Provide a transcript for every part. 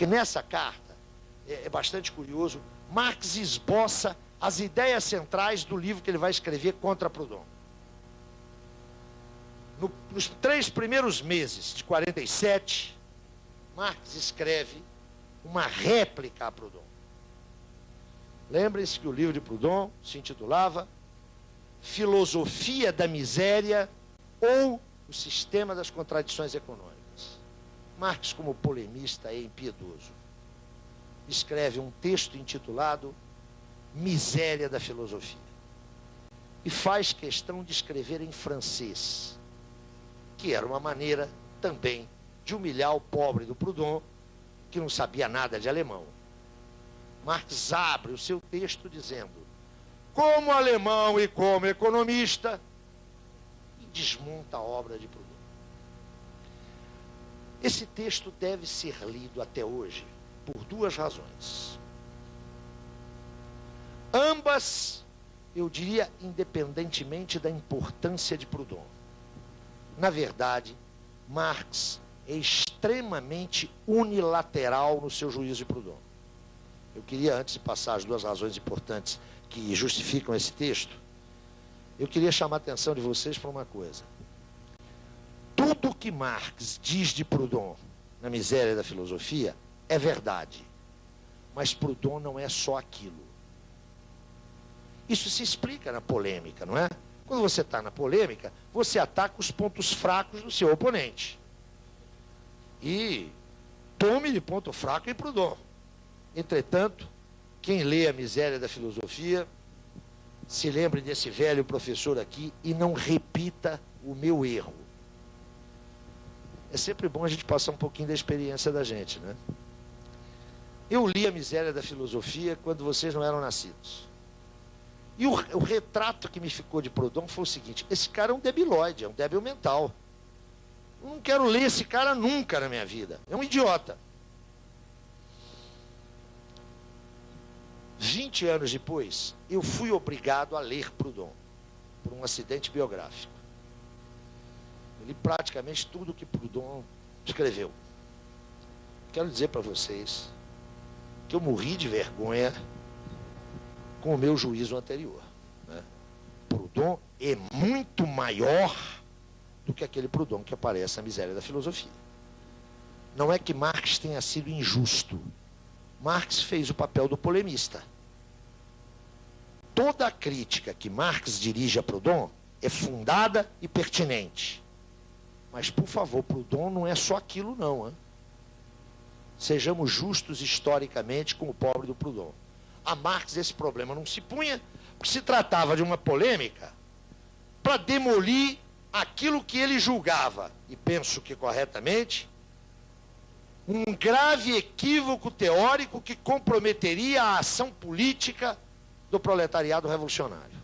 Porque nessa carta, é bastante curioso, Marx esboça as ideias centrais do livro que ele vai escrever contra Proudhon. Nos 3 primeiros meses de 47, Marx escreve uma réplica a Proudhon. Lembrem-se que o livro de Proudhon se intitulava Filosofia da Miséria ou o Sistema das Contradições Econômicas. Marx, como polemista, é impiedoso. Escreve um texto intitulado Miséria da Filosofia. E faz questão de escrever em francês, que era uma maneira também de humilhar o pobre do Proudhon, que não sabia nada de alemão. Marx abre o seu texto dizendo, como alemão e como economista, e desmonta a obra de Proudhon. Esse texto deve ser lido até hoje por 2 razões. Ambas, eu diria, independentemente da importância de Proudhon. Na verdade, Marx é extremamente unilateral no seu juízo de Proudhon. Eu queria, antes de passar as 2 razões importantes que justificam esse texto, eu queria chamar a atenção de vocês para uma coisa. Tudo que Marx diz de Proudhon na Miséria da Filosofia é verdade. Mas Proudhon não é só aquilo. Isso se explica na polêmica, não é? Quando você está na polêmica, você ataca os pontos fracos do seu oponente. E tome de ponto fraco em Proudhon. Entretanto, quem lê a Miséria da Filosofia, se lembre desse velho professor aqui e não repita o meu erro. É sempre bom a gente passar um pouquinho da experiência da gente, né? Eu li a Miséria da Filosofia quando vocês não eram nascidos. E o retrato que me ficou de Proudhon foi o seguinte, esse cara é um debilóide, é um débil mental. Eu não quero ler esse cara nunca na minha vida. É um idiota. 20 anos depois, eu fui obrigado a ler Proudhon, por um acidente biográfico. Eu li praticamente tudo que Proudhon escreveu. Quero dizer para vocês que eu morri de vergonha com o meu juízo anterior, né? Proudhon é muito maior do que aquele Proudhon que aparece na Miséria da Filosofia. Não é que Marx tenha sido injusto. Marx fez o papel do polemista. Toda a crítica que Marx dirige a Proudhon é fundada e pertinente. Mas, por favor, Proudhon não é só aquilo, não. Hein? Sejamos justos historicamente com o pobre do Proudhon. A Marx esse problema não se punha, porque se tratava de uma polêmica para demolir aquilo que ele julgava, e penso que corretamente, um grave equívoco teórico que comprometeria a ação política do proletariado revolucionário.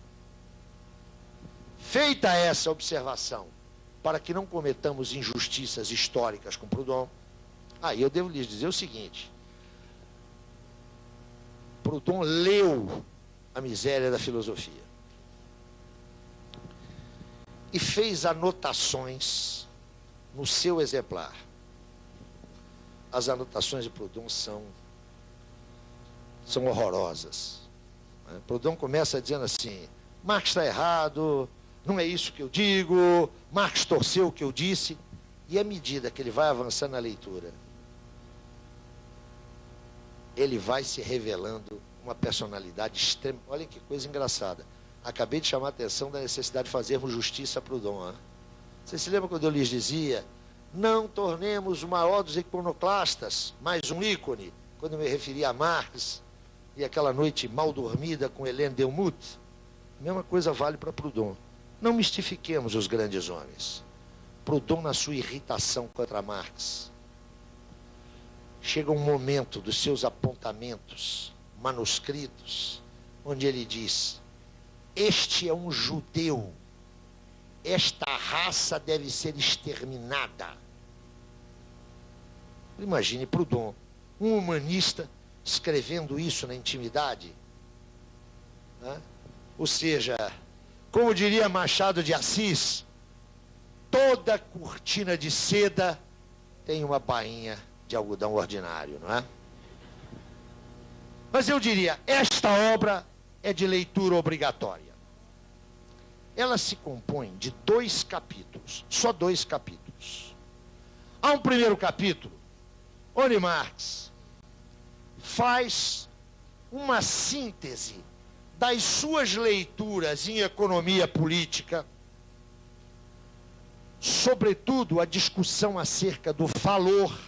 Feita essa observação, para que não cometamos injustiças históricas com Proudhon, aí eu devo lhes dizer o seguinte, Proudhon leu a Miséria da Filosofia e fez anotações no seu exemplar. As anotações de Proudhon são horrorosas. Proudhon começa dizendo assim, Marx está errado, não é isso que eu digo, Marx torceu o que eu disse, e à medida que ele vai avançando na leitura, ele vai se revelando uma personalidade extrema. Olha que coisa engraçada. Acabei de chamar a atenção da necessidade de fazermos justiça a Proudhon. Vocês se lembram quando eu lhes dizia, não tornemos o maior dos iconoclastas mais um ícone, quando eu me referia a Marx e aquela noite mal dormida com Hélène Delmout? A mesma coisa vale para Proudhon. Não mistifiquemos os grandes homens. Proudhon, na sua irritação contra Marx, chega um momento dos seus apontamentos manuscritos, onde ele diz, este é um judeu, esta raça deve ser exterminada. Imagine Proudhon, um humanista, escrevendo isso na intimidade. Né? Ou seja, como diria Machado de Assis, toda cortina de seda tem uma bainha de algodão ordinário, não é? Mas eu diria, esta obra é de leitura obrigatória. Ela se compõe de 2 capítulos, só 2 capítulos. Há um primeiro capítulo, onde Marx faz uma síntese das suas leituras em economia política, sobretudo a discussão acerca do valor.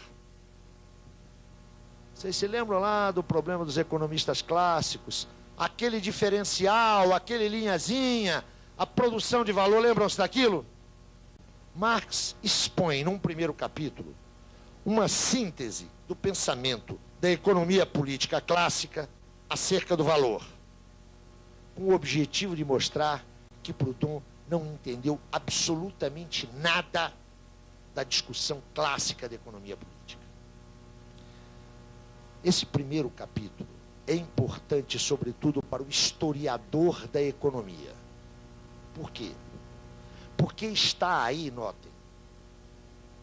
Vocês se lembram lá do problema dos economistas clássicos? Aquele diferencial, aquele linhazinha, a produção de valor, lembram-se daquilo? Marx expõe, num primeiro capítulo, uma síntese do pensamento da economia política clássica acerca do valor, com o objetivo de mostrar que Proudhon não entendeu absolutamente nada da discussão clássica da economia política. Esse primeiro capítulo é importante, sobretudo, para o historiador da economia. Por quê? Porque está aí, notem,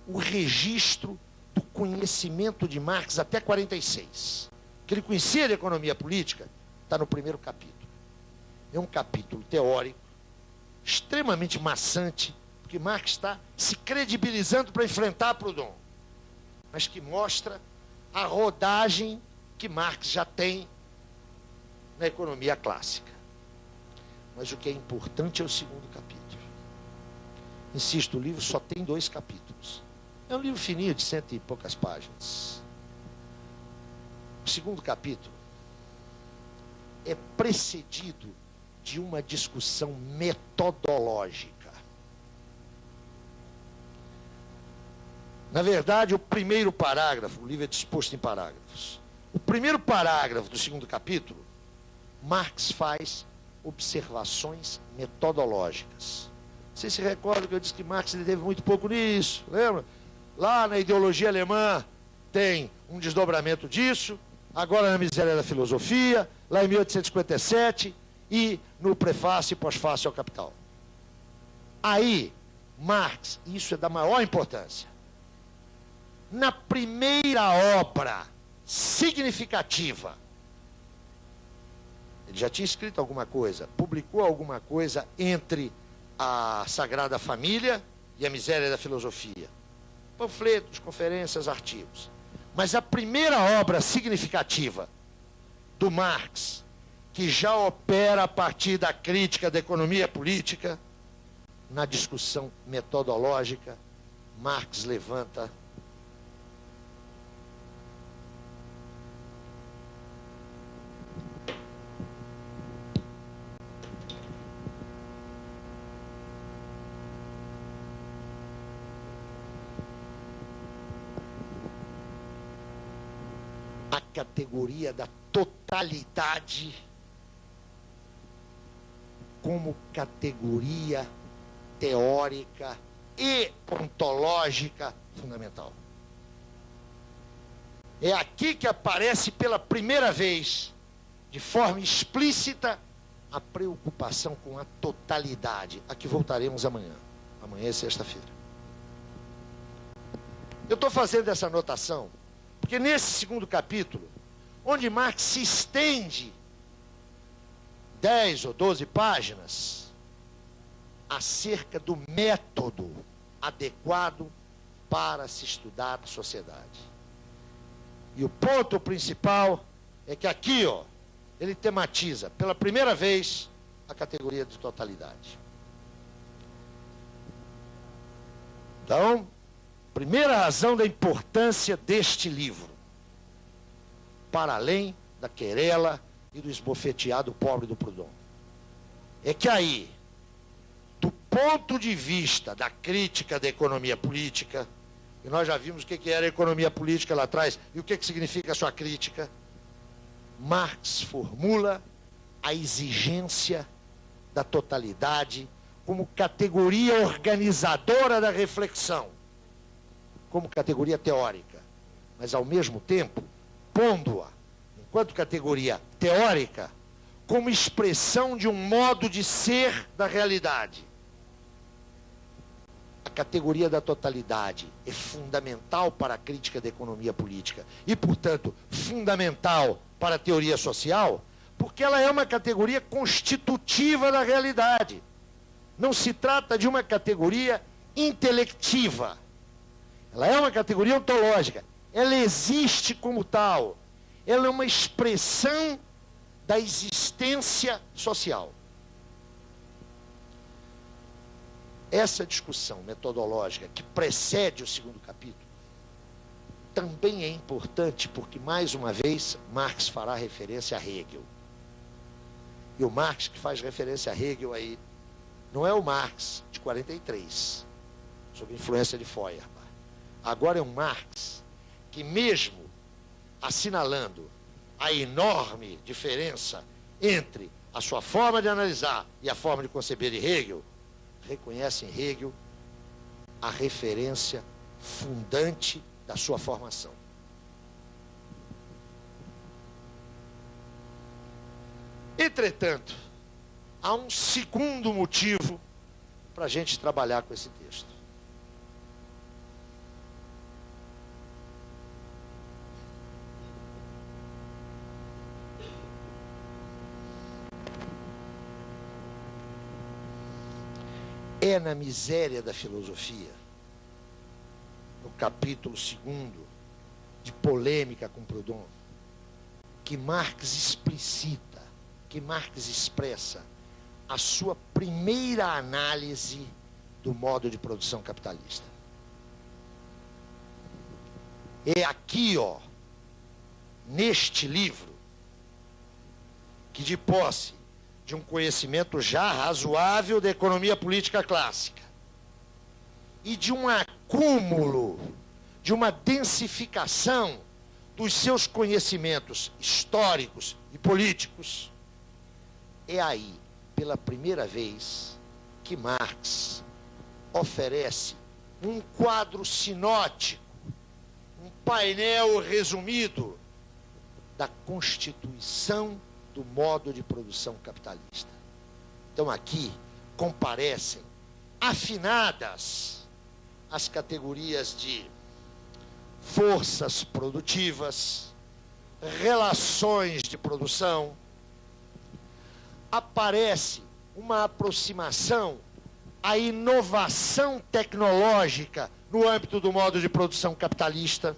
o registro do conhecimento de Marx até 46. Que ele conhecia de economia política, está no primeiro capítulo. É um capítulo teórico, extremamente maçante, porque Marx está se credibilizando para enfrentar Proudhon, mas que mostra a rodagem que Marx já tem na economia clássica. Mas o que é importante é o segundo capítulo. Insisto, o livro só tem 2 capítulos. É um livro fininho, de 100 e poucas páginas. O segundo capítulo é precedido de uma discussão metodológica. Na verdade, o primeiro parágrafo, o livro é disposto em parágrafos. O primeiro parágrafo do segundo capítulo, Marx faz observações metodológicas. Vocês se recordam que eu disse que Marx teve muito pouco nisso, lembra? Lá na ideologia alemã tem um desdobramento disso, agora na Miséria da Filosofia, lá em 1857, e no prefácio e pós-fácio ao Capital. Aí, Marx, isso é da maior importância, na primeira obra significativa, ele já tinha escrito alguma coisa, publicou alguma coisa entre a Sagrada Família e a Miséria da Filosofia. Panfletos, conferências, artigos. Mas a primeira obra significativa do Marx, que já opera a partir da crítica da economia política, na discussão metodológica, Marx levanta a categoria da totalidade como categoria teórica e ontológica fundamental. É aqui que aparece pela primeira vez, de forma explícita, a preocupação com a totalidade, a que voltaremos amanhã. Amanhã é sexta-feira. Eu estou fazendo essa anotação porque nesse segundo capítulo, onde Marx se estende 10 ou 12 páginas acerca do método adequado para se estudar a sociedade. E o ponto principal é que aqui, ó, ele tematiza pela primeira vez a categoria de totalidade. Então, primeira razão da importância deste livro, para além da querela e do esbofeteado pobre do Proudhon, é que aí, do ponto de vista da crítica da economia política, e nós já vimos o que era a economia política lá atrás e o que significa a sua crítica, Marx formula a exigência da totalidade como categoria organizadora da reflexão, como categoria teórica, mas ao mesmo tempo pondo-a, enquanto categoria teórica, como expressão de um modo de ser da realidade. A categoria da totalidade é fundamental para a crítica da economia política e, portanto, fundamental para a teoria social, porque ela é uma categoria constitutiva da realidade. Não se trata de uma categoria intelectiva. Ela é uma categoria ontológica. Ela existe como tal. Ela é uma expressão da existência social. Essa discussão metodológica que precede o segundo capítulo também é importante porque, mais uma vez, Marx fará referência a Hegel. E o Marx que faz referência a Hegel aí não é o Marx de 43, sob influência de Feuerbach. Agora é um Marx que, mesmo assinalando a enorme diferença entre a sua forma de analisar e a forma de conceber de Hegel, reconhece em Hegel a referência fundante da sua formação. Entretanto, há um segundo motivo para a gente trabalhar com esse texto. É na miséria da filosofia, no capítulo 2 de Polêmica com Proudhon, que Marx explicita, que Marx expressa a sua primeira análise do modo de produção capitalista. É aqui, ó, neste livro, que de posse de um conhecimento já razoável da economia política clássica e de um acúmulo, de uma densificação dos seus conhecimentos históricos e políticos, é aí, pela primeira vez, que Marx oferece um quadro sinótico, um painel resumido da constituição do modo de produção capitalista. Então aqui comparecem afinadas as categorias de forças produtivas, relações de produção. Aparece uma aproximação à inovação tecnológica no âmbito do modo de produção capitalista.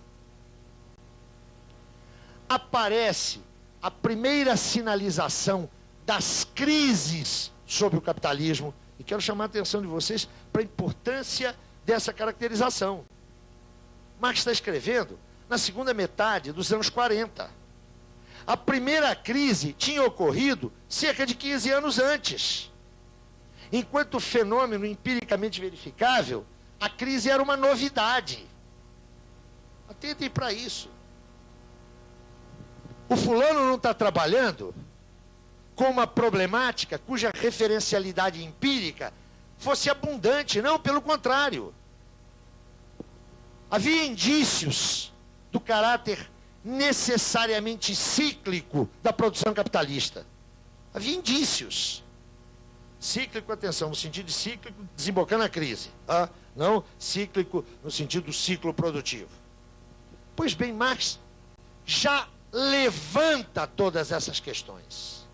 Aparece a primeira sinalização das crises sobre o capitalismo, e quero chamar a atenção de vocês para a importância dessa caracterização. Marx está escrevendo na segunda metade dos anos 40. A primeira crise tinha ocorrido cerca de 15 anos antes. Enquanto fenômeno empiricamente verificável, a crise era uma novidade. Atentem para isso. O fulano não está trabalhando com uma problemática cuja referencialidade empírica fosse abundante, não, pelo contrário. Havia indícios do caráter necessariamente cíclico da produção capitalista. Havia indícios. Cíclico, atenção, no sentido de cíclico, desembocando a crise. Não cíclico no sentido do ciclo produtivo. Pois bem, Marx já levanta todas essas questões.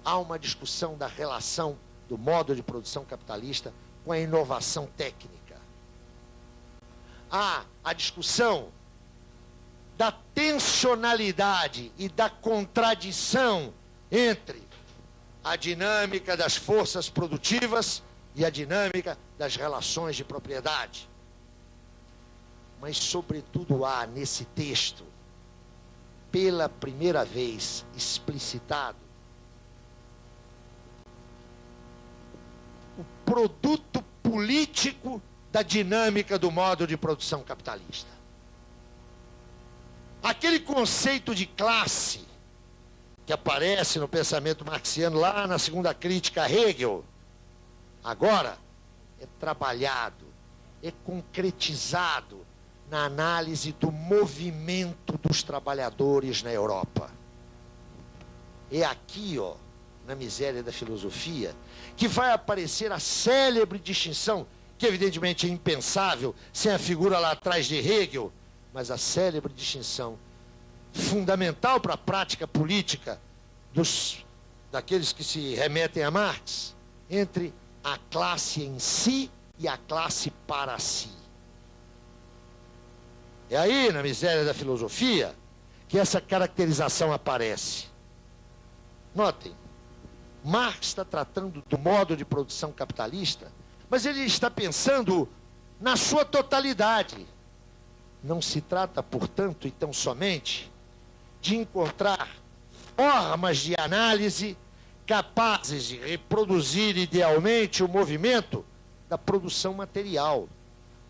Há uma discussão da relação do modo de produção capitalista com a inovação técnica. Há a discussão da tensionalidade e da contradição entre a dinâmica das forças produtivas e a dinâmica das relações de propriedade. Mas, sobretudo, há nesse texto, pela primeira vez explicitado, o produto político da dinâmica do modo de produção capitalista. Aquele conceito de classe que aparece no pensamento marxiano lá na segunda crítica a Hegel, agora é trabalhado, é concretizado na análise do movimento dos trabalhadores na Europa. É aqui, ó, na miséria da filosofia, que vai aparecer a célebre distinção que evidentemente é impensável sem a figura lá atrás de Hegel, mas a célebre distinção fundamental para a prática política daqueles que se remetem a Marx, entre a classe em si e a classe para si. É aí, na miséria da filosofia, que essa caracterização aparece. Notem, Marx está tratando do modo de produção capitalista, mas ele está pensando na sua totalidade. Não se trata, portanto, e tão somente, de encontrar formas de análise capazes de reproduzir idealmente o movimento da produção material.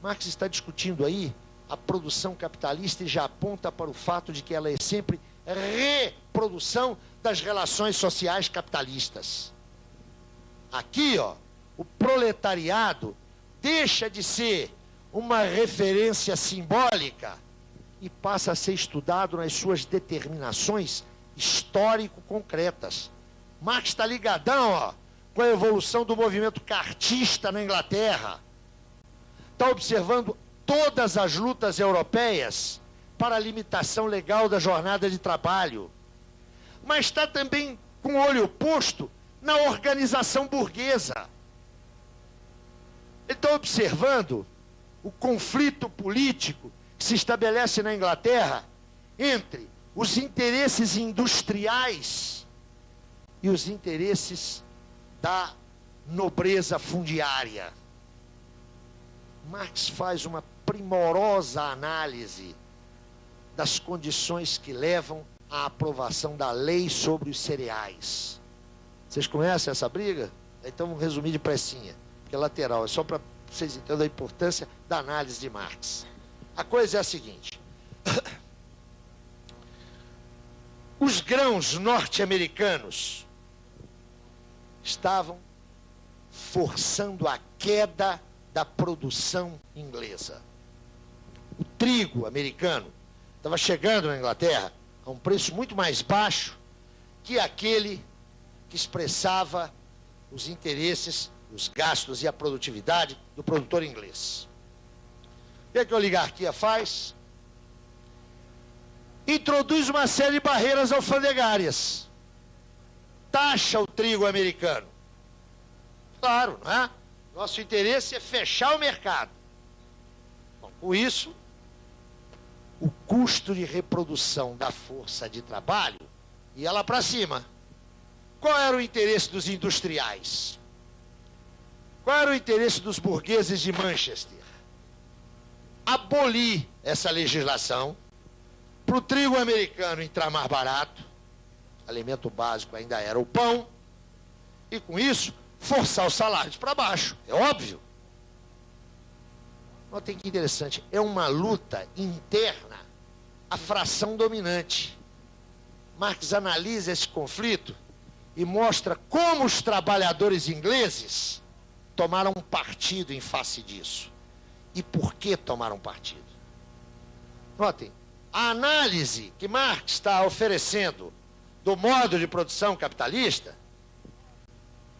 Marx está discutindo aí a produção capitalista e já aponta para o fato de que ela é sempre reprodução das relações sociais capitalistas. Aqui, ó, o proletariado deixa de ser uma referência simbólica e passa a ser estudado nas suas determinações histórico-concretas. Marx está ligadão, ó, com a evolução do movimento cartista na Inglaterra. Está observando todas as lutas europeias para a limitação legal da jornada de trabalho. Mas está também com o olho posto na organização burguesa. Ele está observando o conflito político que se estabelece na Inglaterra entre os interesses industriais e os interesses da nobreza fundiária. Marx faz uma primorosa análise das condições que levam à aprovação da lei sobre os cereais. Vocês conhecem essa briga? Então vamos resumir depressinha, porque é lateral, é só para vocês entenderem a importância da análise de Marx. A coisa é a seguinte: os grãos norte-americanos estavam forçando a queda da produção inglesa. O trigo americano estava chegando na Inglaterra a um preço muito mais baixo que aquele que expressava os interesses, os gastos e a produtividade do produtor inglês. O que é que a oligarquia faz? Introduz uma série de barreiras alfandegárias. Taxa o trigo americano. Claro, não é? Nosso interesse é fechar o mercado. Bom, com isso, o custo de reprodução da força de trabalho ia lá para cima. Qual era o interesse dos industriais? Qual era o interesse dos burgueses de Manchester? Abolir essa legislação para o trigo americano entrar mais barato, alimento básico ainda era o pão, e com isso forçar os salários para baixo, é óbvio. Notem que interessante, é uma luta interna à fração dominante. Marx analisa esse conflito e mostra como os trabalhadores ingleses tomaram partido em face disso. E por que tomaram partido? Notem, a análise que Marx está oferecendo do modo de produção capitalista,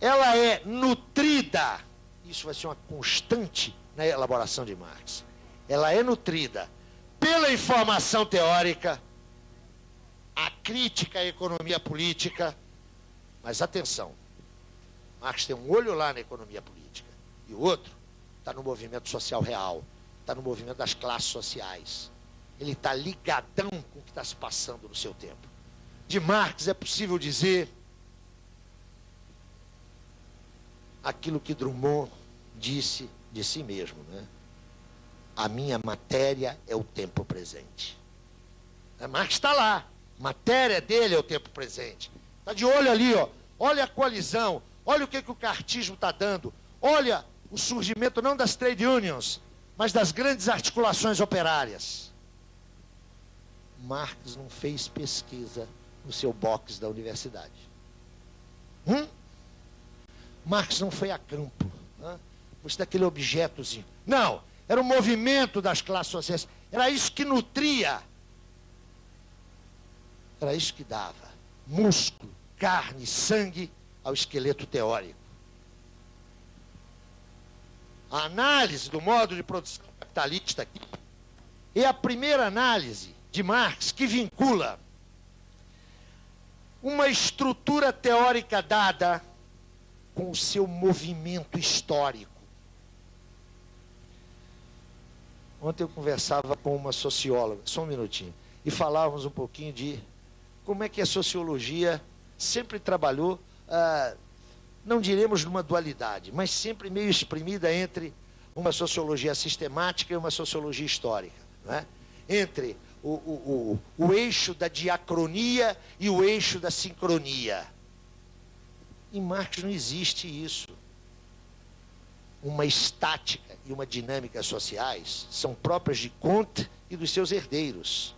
ela é nutrida, isso vai ser uma constante na elaboração de Marx, ela é nutrida pela informação teórica, a crítica à economia política, mas atenção, Marx tem um olho lá na economia política, e o outro está no movimento social real, está no movimento das classes sociais. Ele está ligadão com o que está se passando no seu tempo. De Marx é possível dizer aquilo que Drummond disse de si mesmo, né? A minha matéria é o tempo presente. Marx está lá. Matéria dele é o tempo presente. Está de olho ali, ó. Olha a coalizão. Olha o que o cartismo está dando. Olha o surgimento não das trade unions, mas das grandes articulações operárias. Marx não fez pesquisa no seu box da universidade. Marx não foi a campo. Fosse daquele objetozinho. Não, era o movimento das classes sociais. Era isso que nutria. Era isso que dava músculo, carne, sangue ao esqueleto teórico. A análise do modo de produção capitalista aqui é a primeira análise de Marx que vincula uma estrutura teórica dada com o seu movimento histórico. Ontem eu conversava com uma socióloga, só um minutinho, e falávamos um pouquinho de como é que a sociologia sempre trabalhou, não diremos numa dualidade, mas sempre meio exprimida entre uma sociologia sistemática e uma sociologia histórica, não é? Entre o eixo da diacronia e o eixo da sincronia. Em Marx não existe isso. Uma estática e uma dinâmica sociais são próprias de Comte e dos seus herdeiros.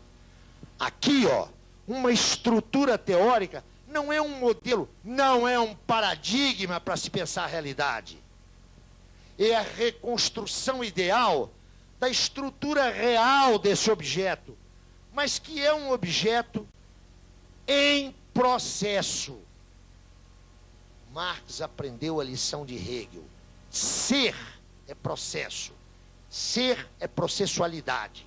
Aqui, ó, uma estrutura teórica não é um modelo, não é um paradigma para se pensar a realidade. É a reconstrução ideal da estrutura real desse objeto, mas que é um objeto em processo. Marx aprendeu a lição de Hegel. Ser é processo. Ser é processualidade.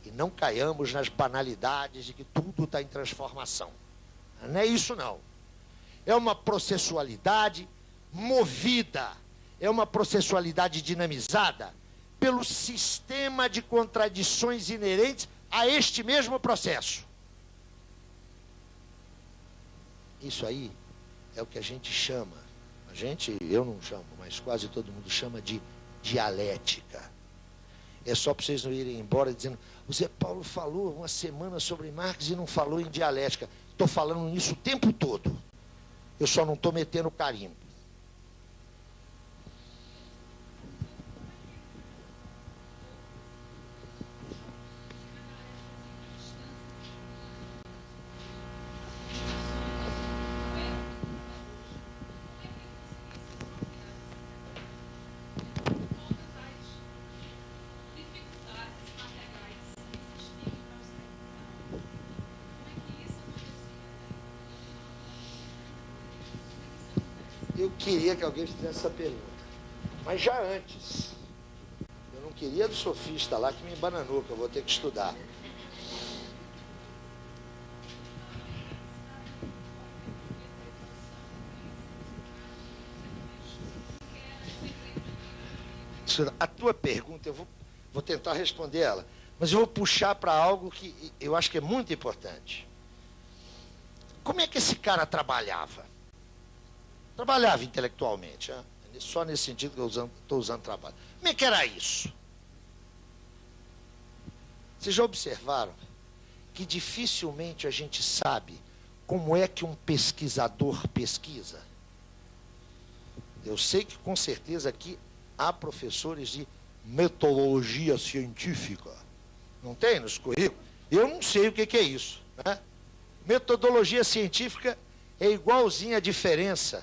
E não caiamos nas banalidades de que tudo está em transformação. Não é isso, não. É uma processualidade movida. É uma processualidade dinamizada pelo sistema de contradições inerentes a este mesmo processo. Isso aí é o que a gente chama, eu não chamo, mas quase todo mundo chama de dialética. É só para vocês não irem embora dizendo, o Zé Paulo falou uma semana sobre Marx e não falou em dialética. Estou falando nisso o tempo todo. Eu só não estou metendo carimbo. Eu queria que alguém fizesse essa pergunta. Mas já antes, eu não queria do sofista lá que me embananou, que eu vou ter que estudar. A tua pergunta, eu vou tentar responder ela, mas eu vou puxar para algo que eu acho que é muito importante. Como é que esse cara trabalhava? Trabalhava intelectualmente, né? Só nesse sentido que eu estou usando trabalho. Como é que era isso? Vocês já observaram que dificilmente a gente sabe como é que um pesquisador pesquisa? Eu sei que com certeza aqui há professores de metodologia científica. Não tem nos currículos? Eu não sei o que é isso, né? Metodologia científica é igualzinha a diferença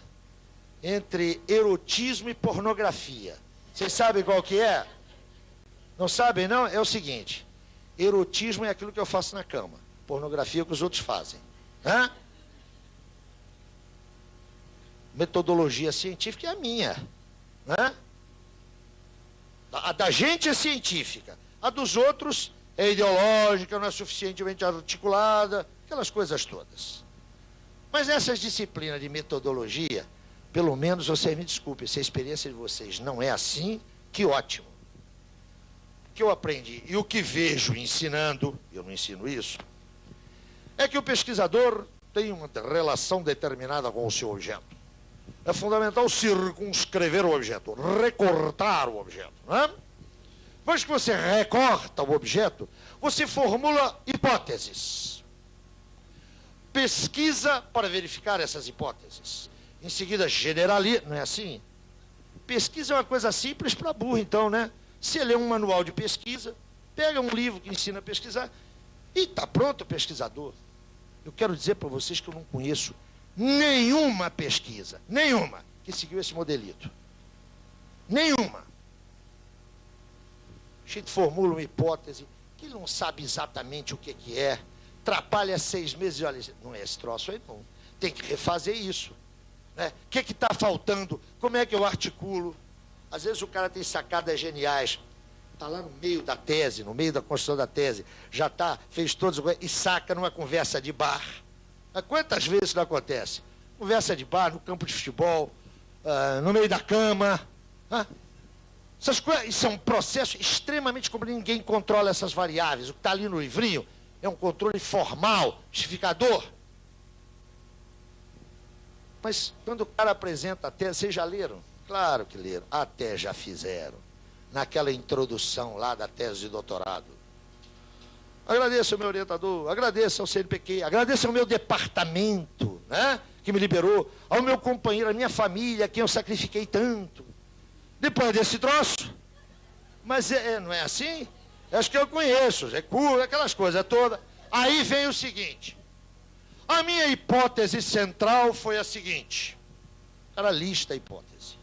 entre erotismo e pornografia. Vocês sabem qual que é? Não sabem, não? É o seguinte, erotismo é aquilo que eu faço na cama, pornografia é o que os outros fazem. Hã? Metodologia científica é a minha. Hã? A da gente é científica, a dos outros é ideológica, não é suficientemente articulada, aquelas coisas todas. Mas nessas disciplinas de metodologia, pelo menos vocês me desculpem, se a experiência de vocês não é assim, que ótimo. O que eu aprendi e o que vejo ensinando, eu não ensino isso, é que o pesquisador tem uma relação determinada com o seu objeto. É fundamental circunscrever o objeto, recortar o objeto. Não é? Depois que você recorta o objeto, você formula hipóteses. Pesquisa para verificar essas hipóteses. Em seguida, generaliza, não é assim? Pesquisa é uma coisa simples para burro, então, né? Você lê um manual de pesquisa, pega um livro que ensina a pesquisar, e está pronto o pesquisador. Eu quero dizer para vocês que eu não conheço nenhuma pesquisa, nenhuma, que seguiu esse modelito. Nenhuma. A gente formula uma hipótese que ele não sabe exatamente o que é, atrapalha 6 meses e olha, não é esse troço aí não. Tem que refazer isso. O que está faltando? Como é que eu articulo? Às vezes o cara tem sacadas geniais, está lá no meio da tese, no meio da construção da tese, já fez todos e saca numa conversa de bar. Mas quantas vezes isso não acontece? Conversa de bar, no campo de futebol, no meio da cama. Essas coisas, isso é um processo extremamente complicado, ninguém controla essas variáveis. O que está ali no livrinho é um controle formal, justificador. Mas quando o cara apresenta a tese, vocês já leram? Claro que leram, até já fizeram. Naquela introdução lá da tese de doutorado. Agradeço ao meu orientador, agradeço ao CNPq, agradeço ao meu departamento, né, que me liberou, ao meu companheiro, à minha família, a quem eu sacrifiquei tanto. Depois desse troço, mas não é assim? Acho que eu conheço, é cura, aquelas coisas todas. Aí vem o seguinte, a minha hipótese central foi a seguinte, era lista a hipótese.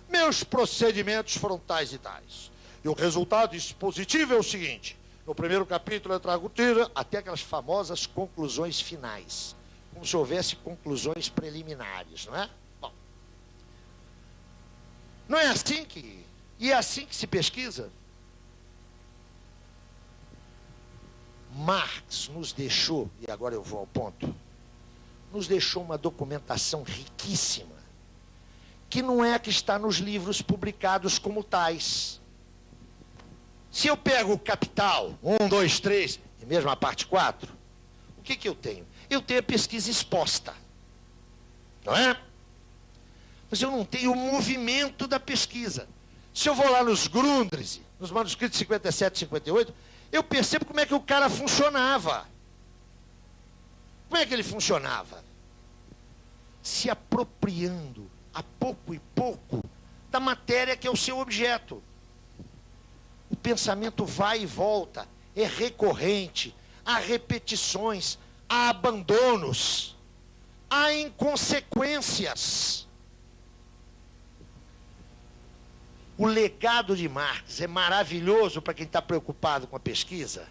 Meus procedimentos foram tais e tais. E o resultado expositivo é o seguinte, no primeiro capítulo eu trago o tiro, até aquelas famosas conclusões finais, como se houvesse conclusões preliminares, não é? Bom, não é assim que... E é assim que se pesquisa? Marx nos deixou, e agora eu vou ao ponto, nos deixou uma documentação riquíssima, que não é a que está nos livros publicados como tais. Se eu pego o Capital, 1, 2, 3, e mesmo a parte 4, o que eu tenho? Eu tenho a pesquisa exposta, não é? Mas eu não tenho o movimento da pesquisa. Se eu vou lá nos Grundrisse, nos manuscritos 57 e 58, eu percebo como é que o cara funcionava. Como é que ele funcionava? Se apropriando, a pouco e pouco, da matéria que é o seu objeto. O pensamento vai e volta, é recorrente, há repetições, há abandonos, há inconsequências. O legado de Marx é maravilhoso para quem está preocupado com a pesquisa,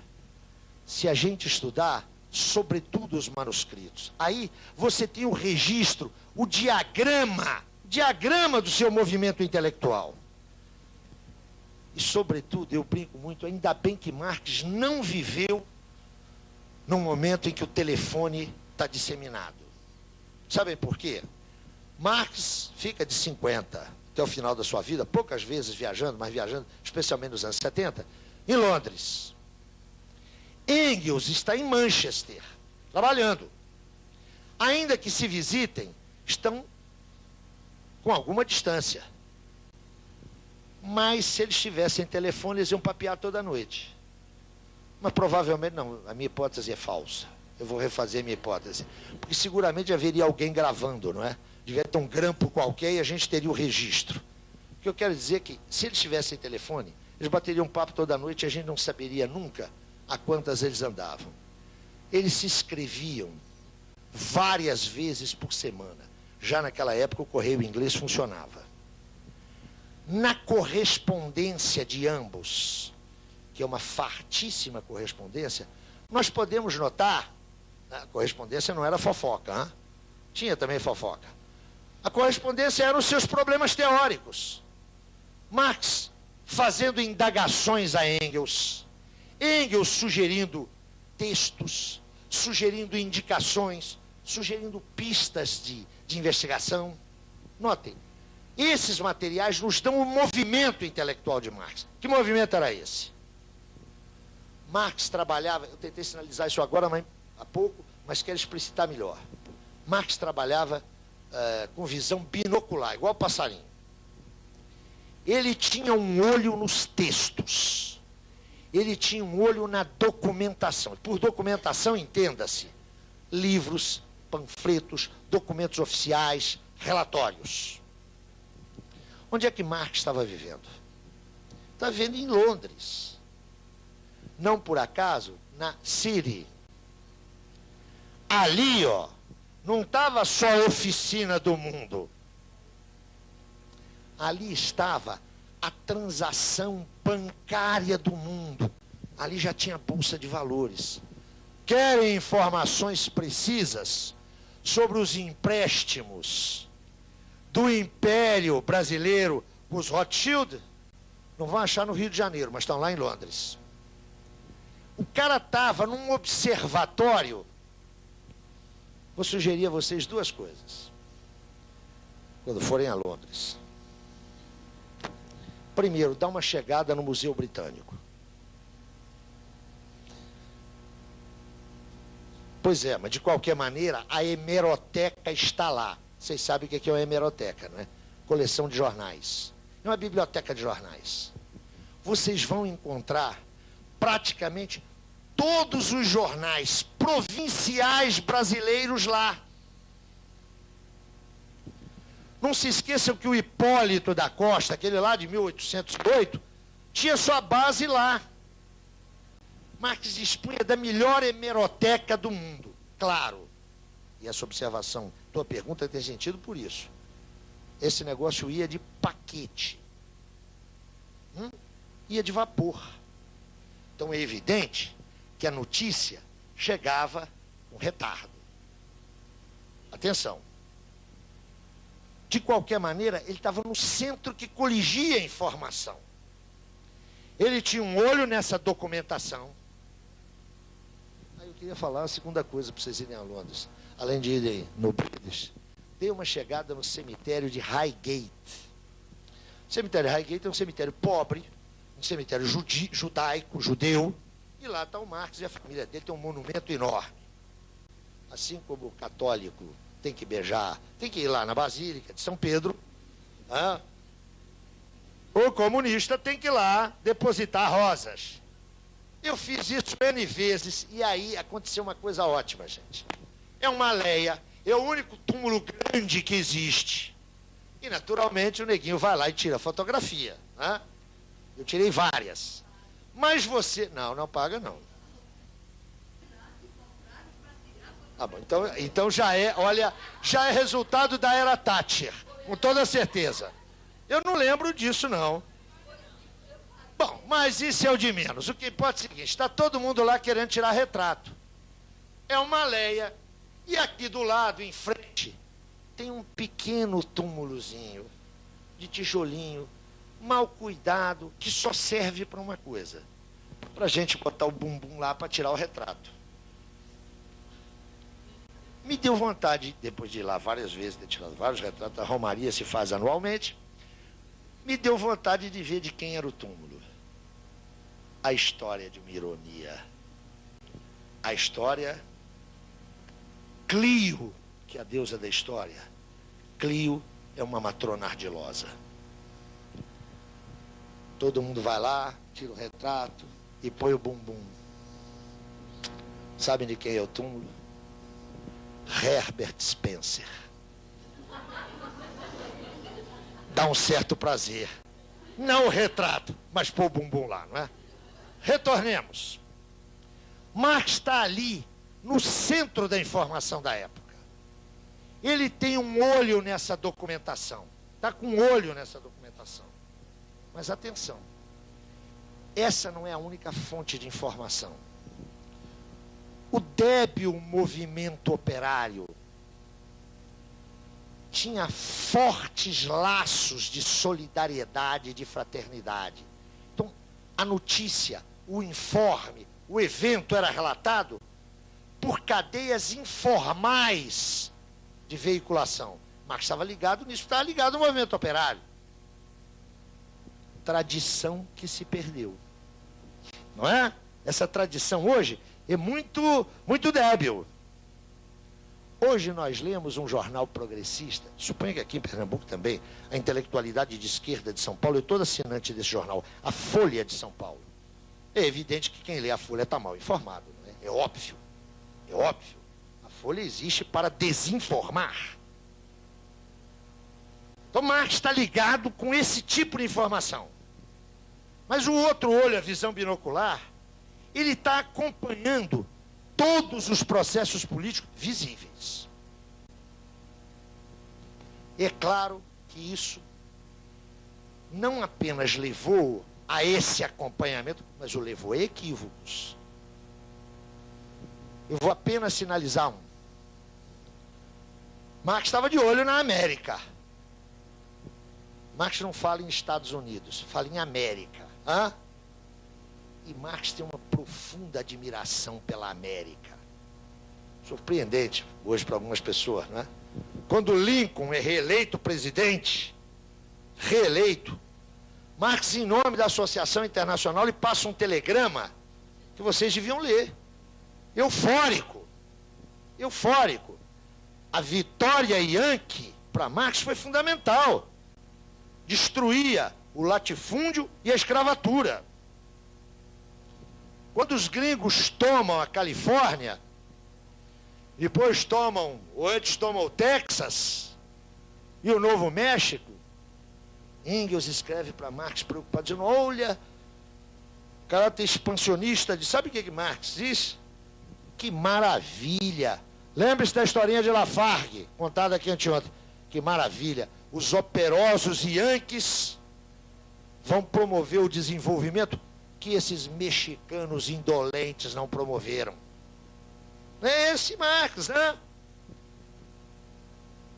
se a gente estudar, sobretudo os manuscritos. Aí você tem o registro, o diagrama do seu movimento intelectual. E, sobretudo, eu brinco muito, ainda bem que Marx não viveu num momento em que o telefone está disseminado. Sabem por quê? Marx fica de 50 até o final da sua vida, poucas vezes viajando, mas viajando, especialmente nos anos 70, em Londres. Engels está em Manchester, trabalhando. Ainda que se visitem, estão com alguma distância. Mas se eles tivessem telefone, eles iam papear toda noite. Mas provavelmente não, a minha hipótese é falsa. Eu vou refazer a minha hipótese. Porque seguramente haveria alguém gravando, não é? Devia ter um grampo qualquer e a gente teria o registro. O que eu quero dizer é que, se eles tivessem telefone, eles bateriam papo toda noite e a gente não saberia nunca a quantas eles andavam. Eles se escreviam várias vezes por semana. Já naquela época o correio inglês funcionava. Na correspondência de ambos, que é uma fartíssima correspondência, nós podemos notar, a correspondência não era fofoca, hein? Tinha também fofoca. A correspondência eram os seus problemas teóricos. Marx fazendo indagações a Engels, Engels sugerindo textos, sugerindo indicações, sugerindo pistas de investigação. Notem, esses materiais nos dão o movimento intelectual de Marx. Que movimento era esse? Marx trabalhava, eu tentei sinalizar isso agora há pouco, mas quero explicitar melhor. Marx trabalhava com visão binocular, igual passarinho. Ele tinha um olho nos textos. Ele tinha um olho na documentação. Por documentação, entenda-se, livros, panfletos, documentos oficiais, relatórios. Onde é que Marx estava vivendo? Estava vivendo em Londres. Não por acaso, na City. Ali, ó, não estava só a oficina do mundo. Ali estava a transação bancária do mundo. Ali já tinha bolsa de valores. Querem informações precisas sobre os empréstimos do Império Brasileiro Os Rothschild não vão achar no Rio de Janeiro, mas estão lá em Londres. O cara estava num observatório. Vou sugerir a vocês duas coisas quando forem a Londres. Primeiro, dá uma chegada no Museu Britânico. Pois é, mas de qualquer maneira, a hemeroteca está lá. Vocês sabem o que é uma hemeroteca, não é? Coleção de jornais. É uma biblioteca de jornais. Vocês vão encontrar praticamente todos os jornais provinciais brasileiros lá. Não se esqueçam que o Hipólito da Costa, aquele lá de 1808, tinha sua base lá. Marx dispunha da melhor hemeroteca do mundo, claro. E essa observação, tua pergunta tem sentido por isso. Esse negócio ia de paquete. Ia de vapor. Então é evidente que a notícia chegava com retardo. Atenção. De qualquer maneira, ele estava no centro que coligia a informação. Ele tinha um olho nessa documentação. Aí eu queria falar a segunda coisa para vocês irem a Londres. Além de irem no British, dei uma chegada no cemitério de Highgate. O cemitério de Highgate é um cemitério pobre, um cemitério judaico, judeu, e lá está o Marx e a família dele, tem um monumento enorme. Assim como o católico tem que beijar, tem que ir lá na Basílica de São Pedro, o comunista tem que ir lá depositar rosas. Eu fiz isso N vezes, e aí aconteceu uma coisa ótima, gente. É uma aldeia, é o único túmulo grande que existe. E, naturalmente, o neguinho vai lá e tira fotografia. Eu tirei várias. Mas você... Não paga, não. Ah, bom, então já é, olha, já é resultado da era Thatcher, com toda certeza. Eu não lembro disso, não. Bom, mas isso é o de menos. O que importa é o seguinte, está todo mundo lá querendo tirar retrato. É uma aldeia. E aqui do lado, em frente, tem um pequeno túmulozinho, de tijolinho, mal cuidado, que só serve para uma coisa. Para a gente botar o bumbum lá para tirar o retrato. Me deu vontade, depois de ir lá várias vezes, ter tirado vários retratos, a Romaria se faz anualmente, me deu vontade de ver de quem era o túmulo. A história de uma ironia. A história... Clio, que é a deusa da história. Clio é uma matrona ardilosa. Todo mundo vai lá, tira o retrato e põe o bumbum. Sabem de quem é o túmulo? Herbert Spencer. Dá um certo prazer. Não o retrato, mas pôr o bumbum lá, não é? Retornemos. Marx está ali, no centro da informação da época. Ele tem um olho nessa documentação. Está com um olho nessa documentação. Mas atenção, essa não é a única fonte de informação. O débil movimento operário tinha fortes laços de solidariedade e de fraternidade. Então, a notícia, o informe, o evento era relatado por cadeias informais de veiculação. Marx estava ligado nisso, estava ligado ao movimento operário. Tradição que se perdeu. Não é? Essa tradição hoje é muito débil. Hoje nós lemos um jornal progressista, suponho que aqui em Pernambuco também, a intelectualidade de esquerda de São Paulo, eu todo assinante desse jornal, a Folha de São Paulo. É evidente que quem lê a Folha está mal informado, não é? É óbvio. É óbvio. A Folha existe para desinformar. Então Marx está ligado com esse tipo de informação. Mas o outro olho, a visão binocular, ele está acompanhando todos os processos políticos visíveis. É claro que isso não apenas levou a esse acompanhamento, mas o levou a equívocos. Eu vou apenas sinalizar um. Marx estava de olho na América. Marx não fala em Estados Unidos, fala em América. Hã? E Marx tem uma profunda admiração pela América. Surpreendente hoje para algumas pessoas, né? Quando Lincoln é reeleito presidente, Marx, em nome da Associação Internacional, lhe passa um telegrama que vocês deviam ler. Eufórico. A vitória Yankee, para Marx, foi fundamental. Destruía o latifúndio e a escravatura. Quando os gringos tomam a Califórnia, depois tomam o Texas e o Novo México, Engels escreve para Marx preocupado, dizendo, olha, caráter expansionista, sabe o que Marx diz? Que maravilha! Lembre-se da historinha de Lafargue, contada aqui anteontem. Que maravilha! Os operosos Yankees vão promover o desenvolvimento que esses mexicanos indolentes não promoveram. É esse Marx, né?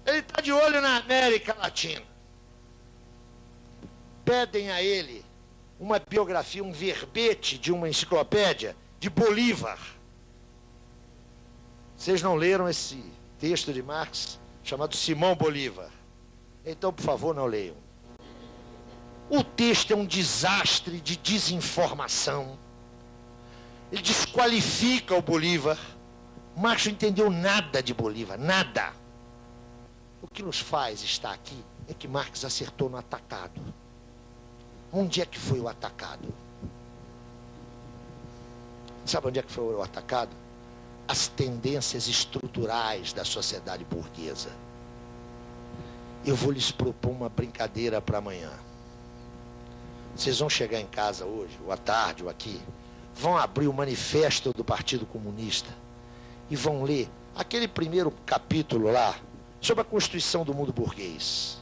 Ele está de olho na América Latina. Pedem a ele uma biografia, um verbete de uma enciclopédia de Bolívar. Vocês não leram esse texto de Marx chamado Simão Bolívar? Então, por favor, não leiam. O texto é um desastre de desinformação. Ele desqualifica o Bolívar. Marx não entendeu nada de Bolívar, nada. O que nos faz estar aqui é que Marx acertou no atacado. Onde é que foi o atacado? Sabe onde é que foi o atacado? As tendências estruturais da sociedade burguesa. Eu vou lhes propor uma brincadeira para amanhã. Vocês vão chegar em casa hoje, ou à tarde, ou aqui, vão abrir o manifesto do Partido Comunista e vão ler aquele primeiro capítulo lá, sobre a constituição do mundo burguês.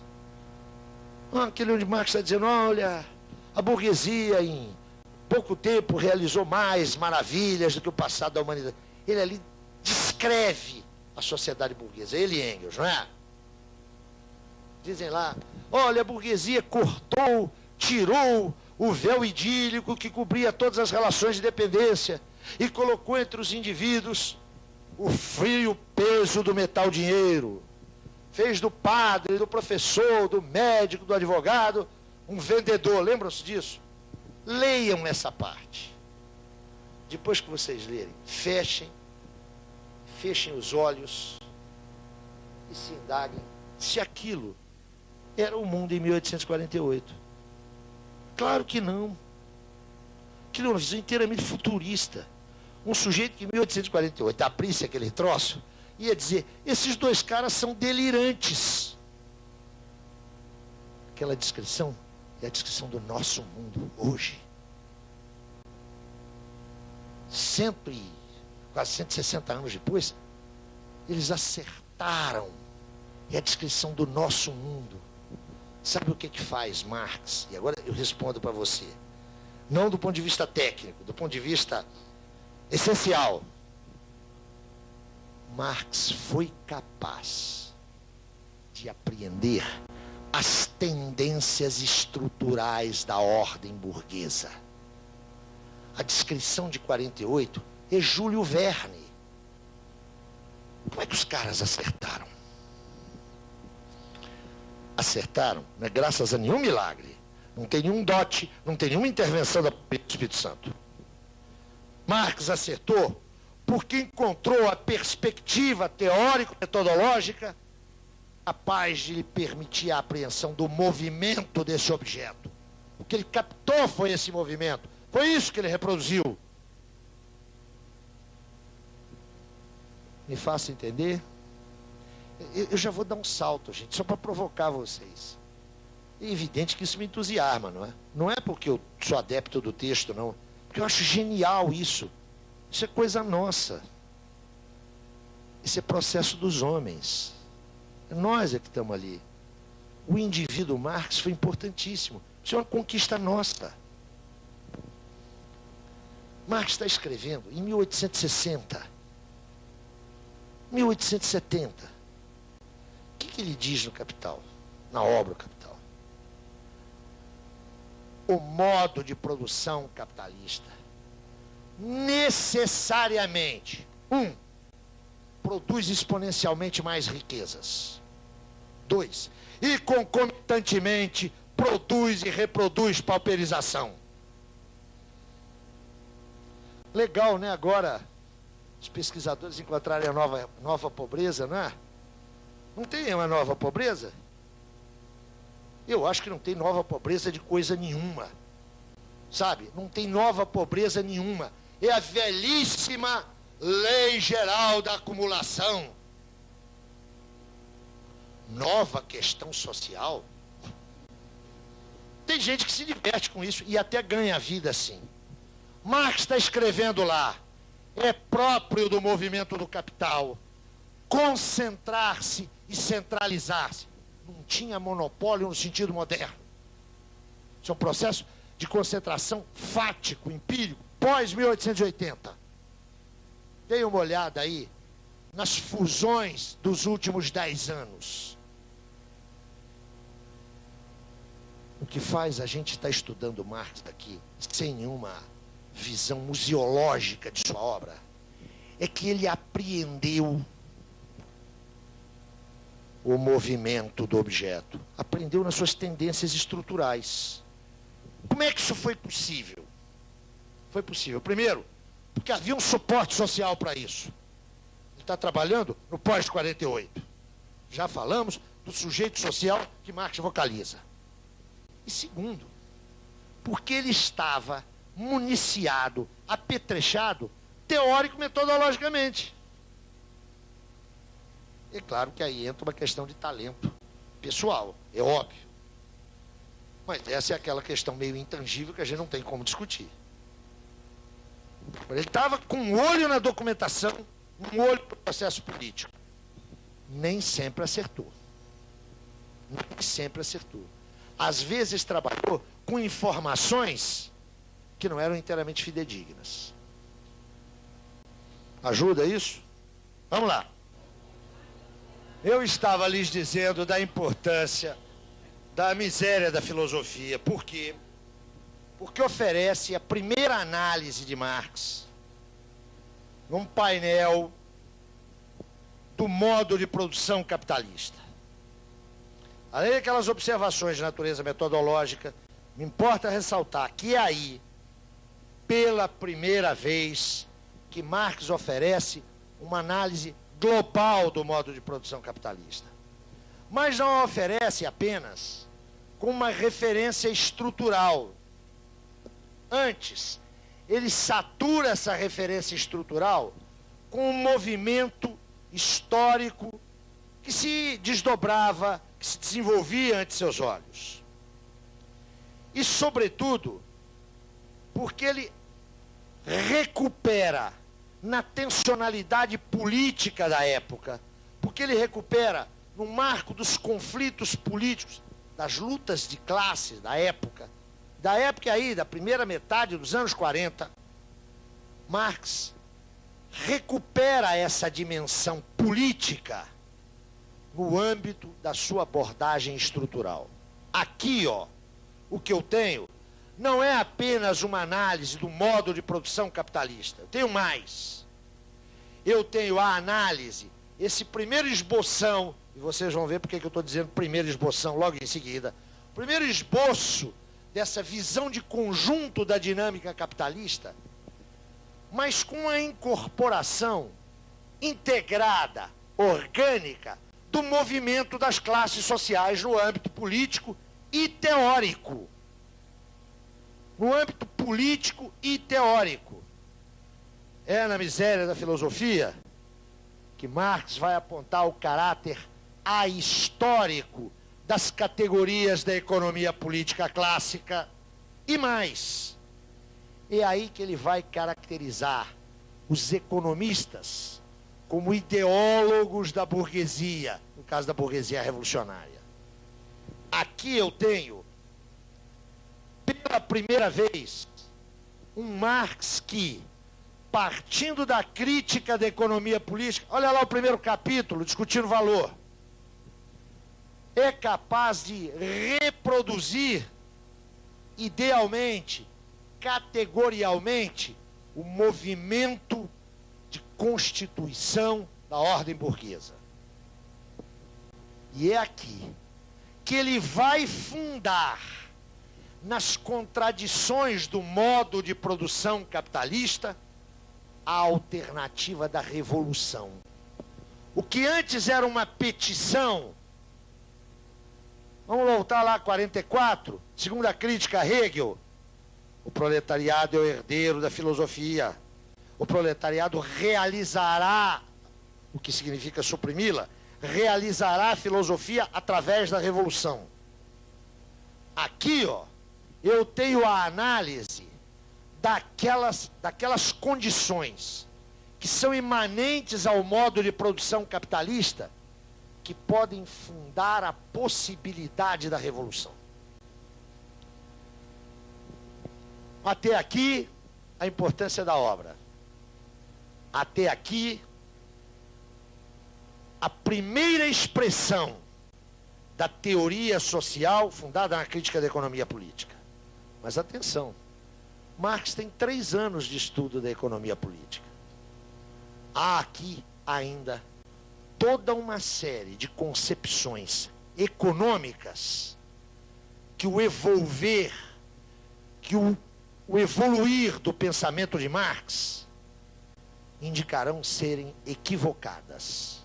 Aquele onde Marx está dizendo, olha, a burguesia em pouco tempo realizou mais maravilhas do que o passado da humanidade. Ele ali descreve a sociedade burguesa, ele e Engels, não é? Dizem lá, olha, a burguesia cortou, tirou o véu idílico que cobria todas as relações de dependência e colocou entre os indivíduos o frio peso do metal-dinheiro. Fez do padre, do professor, do médico, do advogado, um vendedor. Lembram-se disso? Leiam essa parte. Depois que vocês lerem, fechem os olhos e se indaguem se aquilo era o mundo em 1848. Claro que não. Aquilo é uma visão inteiramente futurista. Um sujeito que em 1848 abrisse aquele troço, ia dizer, esses dois caras são delirantes. Aquela descrição é a descrição do nosso mundo hoje. Quase 160 anos depois, eles acertaram. É a descrição do nosso mundo. Sabe o que faz Marx? E agora eu respondo para você. Não do ponto de vista técnico, do ponto de vista essencial. Marx foi capaz de apreender as tendências estruturais da ordem burguesa. A descrição de 48 é Júlio Verne. Como é que os caras acertaram? Acertaram, não é graças a nenhum milagre. Não tem nenhum dote, não tem nenhuma intervenção do Espírito Santo. Marx acertou porque encontrou a perspectiva teórico-metodológica capaz de lhe permitir a apreensão do movimento desse objeto. O que ele captou foi esse movimento. Foi isso que ele reproduziu. Me faça entender? Eu já vou dar um salto, gente, só para provocar vocês. É evidente que isso me entusiasma, não é? Não é porque eu sou adepto do texto, não. Porque eu acho genial isso. Isso é coisa nossa. Isso é processo dos homens. Nós é que estamos ali. O indivíduo Marx foi importantíssimo. Isso é uma conquista nossa. Marx está escrevendo em 1860, 1870. O que ele diz no Capital? Na obra Capital? o modo de produção capitalista necessariamente, produz exponencialmente mais riquezas. 2, e concomitantemente produz e reproduz pauperização. Legal, né? Agora, os pesquisadores encontrarem a nova pobreza, não é? Não tem uma nova pobreza? Eu acho que não tem nova pobreza de coisa nenhuma. Sabe? Não tem nova pobreza nenhuma. É a velhíssima lei geral da acumulação. Nova questão social? Tem gente que se diverte com isso e até ganha a vida assim. Marx está escrevendo lá, é próprio do movimento do capital concentrar-se e centralizar-se. Não tinha monopólio no sentido moderno. Isso é um processo de concentração fático, empírico, pós-1880. Dê uma olhada aí nas fusões dos últimos 10 anos. O que faz a gente estar estudando Marx aqui, sem nenhuma visão museológica de sua obra, é que ele apreendeu o movimento do objeto, apreendeu nas suas tendências estruturais. Como é que isso foi possível? Foi possível, primeiro, porque havia um suporte social para isso. Ele está trabalhando no pós-48. Já falamos do sujeito social que Marx vocaliza. E segundo, porque ele estava municiado, apetrechado, teórico-metodologicamente. É claro que aí entra uma questão de talento pessoal, é óbvio. Mas essa é aquela questão meio intangível que a gente não tem como discutir. Ele estava com um olho na documentação, um olho no processo político. Nem sempre acertou. Nem sempre acertou. Às vezes trabalhou com informações que não eram inteiramente fidedignas. Ajuda isso? Vamos lá. Eu estava lhes dizendo da importância da miséria da filosofia. Por quê? Porque oferece a primeira análise de Marx num painel do modo de produção capitalista. Além daquelas observações de natureza metodológica, me importa ressaltar que é aí, pela primeira vez, que Marx oferece uma análise global do modo de produção capitalista. Mas não a oferece apenas com uma referência estrutural. Antes, ele satura essa referência estrutural com um movimento histórico que se desdobrava, que se desenvolvia ante seus olhos. E, sobretudo, porque ele recupera na tensionalidade política da época, porque ele recupera no marco dos conflitos políticos, das lutas de classes da época aí, da primeira metade dos anos 40, Marx recupera essa dimensão política no âmbito da sua abordagem estrutural. Aqui, ó, o que eu tenho não é apenas uma análise do modo de produção capitalista. Eu tenho mais. Eu tenho a análise, esse primeiro esboção, e vocês vão ver porque que eu estou dizendo primeiro esboção logo em seguida. O primeiro esboço dessa visão de conjunto da dinâmica capitalista, mas com a incorporação integrada, orgânica, do movimento das classes sociais no âmbito político e teórico. No âmbito político e teórico. É na miséria da filosofia que Marx vai apontar o caráter ahistórico das categorias da economia política clássica e mais. É aí que ele vai caracterizar os economistas como ideólogos da burguesia, no caso da burguesia revolucionária. Aqui eu tenho, pela primeira vez, um Marx que, partindo da crítica da economia política, olha lá o primeiro capítulo, discutindo valor, é capaz de reproduzir idealmente, categorialmente, o movimento de constituição da ordem burguesa. E é aqui que ele vai fundar, nas contradições do modo de produção capitalista, a alternativa da revolução. O que antes era uma petição, vamos voltar lá a 44, segundo a crítica a Hegel, o proletariado é o herdeiro da filosofia. O proletariado realizará, o que significa suprimi-la, realizará a filosofia através da revolução. Aqui, ó, eu tenho a análise daquelas condições que são imanentes ao modo de produção capitalista, que podem fundar a possibilidade da revolução. Até aqui, a importância da obra. Até aqui, a primeira expressão da teoria social fundada na crítica da economia política. Mas atenção, Marx tem 3 anos de estudo da economia política. Há aqui ainda toda uma série de concepções econômicas que o evolver, que o evoluir do pensamento de Marx indicarão serem equivocadas.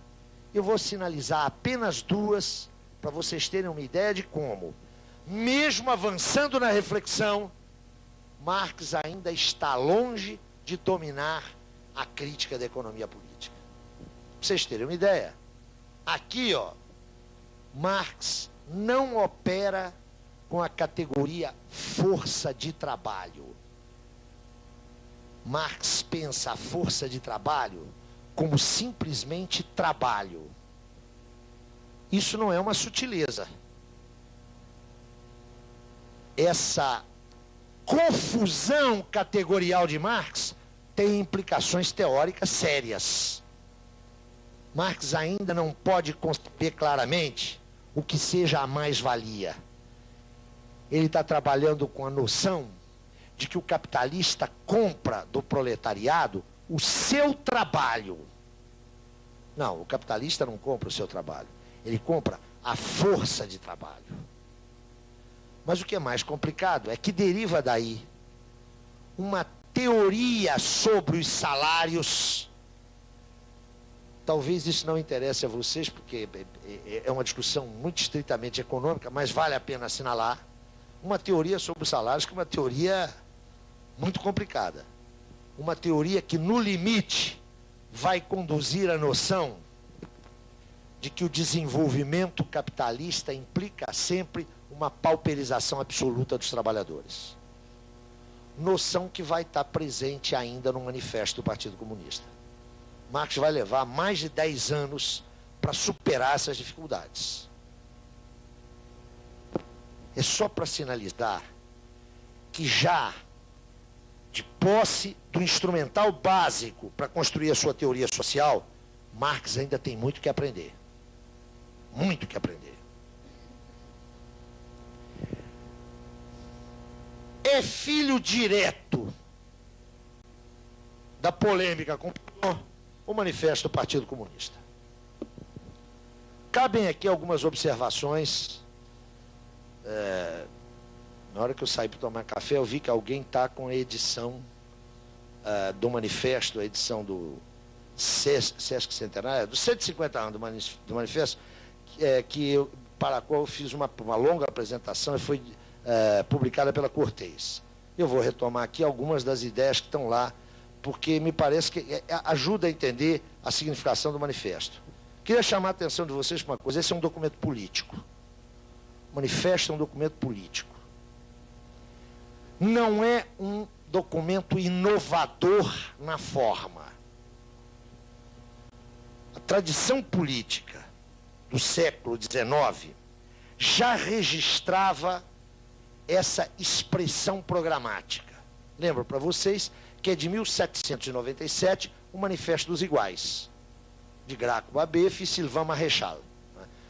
Eu vou sinalizar apenas 2 para vocês terem uma ideia de como, mesmo avançando na reflexão, Marx ainda está longe de dominar a crítica da economia política. Para vocês terem uma ideia, aqui, ó, Marx não opera com a categoria força de trabalho. Marx pensa a força de trabalho como simplesmente trabalho. Isso não é uma sutileza. Essa confusão categorial de Marx tem implicações teóricas sérias. Marx ainda não pode conceber claramente o que seja a mais-valia. Ele está trabalhando com a noção de que o capitalista compra do proletariado o seu trabalho. Não, o capitalista não compra o seu trabalho. Ele compra a força de trabalho. Mas o que é mais complicado é que deriva daí uma teoria sobre os salários. Talvez isso não interesse a vocês, porque é uma discussão muito estritamente econômica, mas vale a pena assinalar. Uma teoria sobre os salários, que é uma teoria muito complicada. Uma teoria que, no limite, vai conduzir à noção de que o desenvolvimento capitalista implica sempre uma pauperização absoluta dos trabalhadores. Noção que vai estar presente ainda no manifesto do Partido Comunista. Marx vai levar mais de 10 anos para superar essas dificuldades. É só para sinalizar que já de posse do instrumental básico para construir a sua teoria social, Marx ainda tem muito que aprender. Muito que aprender. É filho direto da polêmica com o manifesto do Partido Comunista. Cabem aqui algumas observações. Na hora que eu saí para tomar café, eu vi que alguém está com a edição do manifesto, a edição do Sesc Centenário, dos 150 anos do manifesto, para a qual eu fiz uma longa apresentação e foi publicada pela Cortez. Eu vou retomar aqui algumas das ideias que estão lá, porque me parece que ajuda a entender a significação do manifesto. Queria chamar a atenção de vocês para uma coisa: esse é um documento político. O manifesto é um documento político. Não é um documento inovador na forma. A tradição política do século XIX já registrava essa expressão programática. Lembro para vocês que é de 1797 o Manifesto dos Iguais, de Graco Babeuf e Sylvain Maréchal.